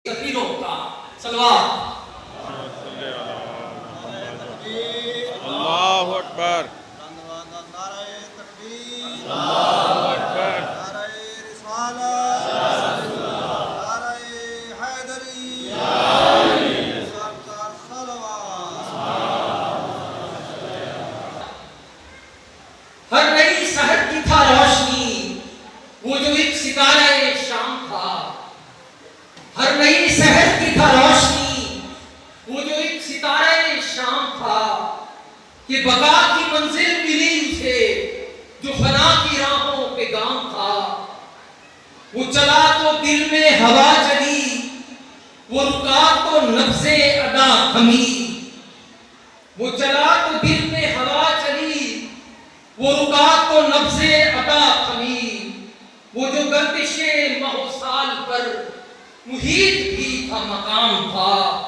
سفیروں کا صلوات۔ اللہ اکبر، اللہ اکبر، ہر نئی سحر کی تھا روشنی وہ جو ایک ستارہ شام تھا، ہر نئی سحر کی تھا روشنی وہ جو ایک ستارہ شام تھا، کہ بقا کی منزل ملی اسے جو فنا کی راہوں پہ گام تھا۔ وہ چلا تو دل میں ہوا چلی، وہ رکا تو نبض ادا تھمی۔ وہ چلا تو دل میں ہوا چلی، وہ رکا تو نبض ادا تھمی۔ وہ جو گردش ماہ و سال پر محیط بھی تھا مقام تھا۔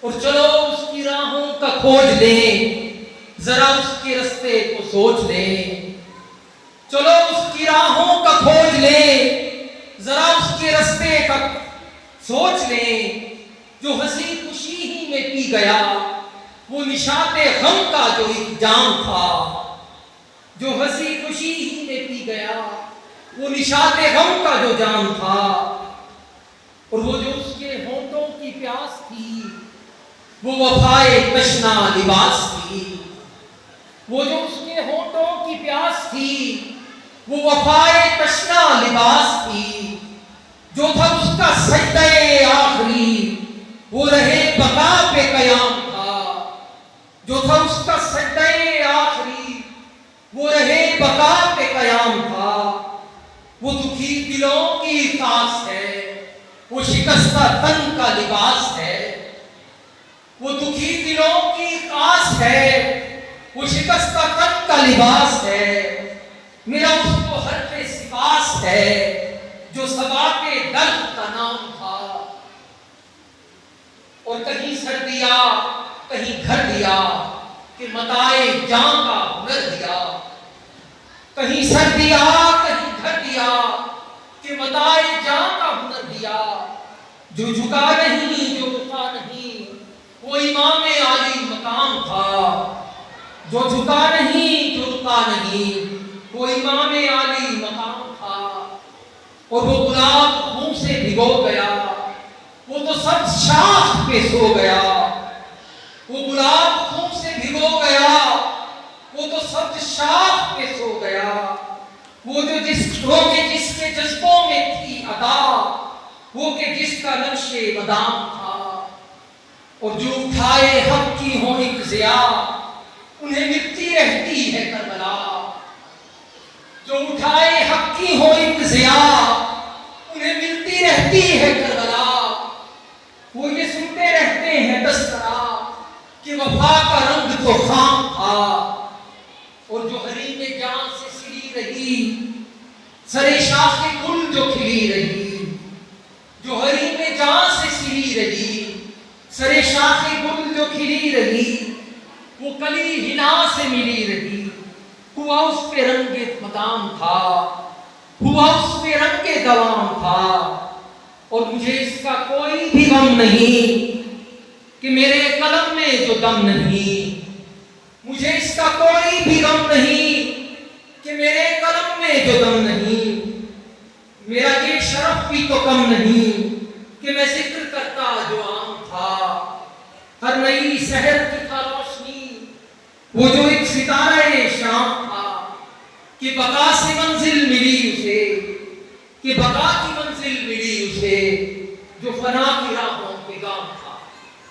اور چلو اس کی راہوں کا کھوج لیں، ذرا اس کے رستے کو سوچ لیں۔ چلو اس کی راہوں کا کھوج لیں، ذرا اس کے رستے کا سوچ لیں۔ جو ہنسی خوشی ہی میں پی گیا وہ نشاط غم کا جو ایک جام تھا۔ جو ہنسی خوشی ہی میں پی گیا وہ نشاط غم کا جو جام تھا۔ اور وہ جو اس کے ہونٹوں کی پیاس تھی وہ وفائے تشنا لباس تھی۔ وہ جو اس کے ہونٹوں کی پیاس تھی وہ وفائے تشنا لباس تھی۔ جو تھا اس کا سجدہ آخری وہ رہے بقا پہ قیام تھا۔ جو تھا اس کا سجدہ آخری وہ رہے بقا پہ قیام تھا۔ وہ دکھی دلوں کی خاص ہے، وہ شکستہ تن کا لباس ہے۔ وہ دکھی دلوں کی خاص ہے، وہ شکستہ تن کا لباس ہے۔ میرا اس کو حرف سپاس ہے جو صبا کے درد کا نام تھا۔ اور کہیں سر دیا کہیں گھر دیا کہ متائے جاں کا ہنر دیا۔ کہیں سر دیا کہیں گھر دیا کہ متائے جاں کا ہنر دیا۔ جو جھکا نہیں جو رکا نہیں وہ امام عالی مقام تھا۔ جو جھکا نہیں جو رکا نہیں وہ امام عالی مقام تھا۔ اور وہ گلاب خون سے بھگو گیا وہ تو سب شاخ پہ سو گیا۔ وہ گلاب خون سے بھگو گیا وہ تو سب شاخ پہ سو گیا۔ وہ جو جس کے جذبوں میں تھی ادا وہ کہ جس کا نقش بادام تھا۔ اور جو اٹھائے حق کی ہوں ایک ضیا انہیں ملتی رہتی ہے کربلا۔ جو اٹھائے حق کی ہوں ایک ضیا انہیں ملتی رہتی ہے کربلا۔ وہ یہ سنتے رہتے ہیں تذکرہ کہ وفا کا رنگ تو خام تھا۔ اور جو حریم جان سے سری رہی سرے شاخ گل جو کھلی رہی۔ جو حریم جان سے سری رہی سرے شاخ گل جو کھلی رہی، وہ کلی ہنا سے ملی رہی۔ ہوا اس پہ رنگ مدام تھا، ہوا اس پہ رنگ دوام تھا۔ اور مجھے اس کا کوئی بھی غم نہیں کہ میرے قلم میں جو دم نہیں۔ مجھے اس کا کوئی بھی غم نہیں کہ میرے قلم میں جو دم نہیں۔ میرا یہ شرف بھی تو کم نہیں کہ میں ذکر کرتا جو عام تھا۔ ہر نئی سحر کی تھا روشنی وہ جو ایک ستارہ شام تھا، کہ بقا سے منزل ملی اسے، کہ بقا کی منزل ملی اسے جو فنا کی راہوں پہ گام تھا۔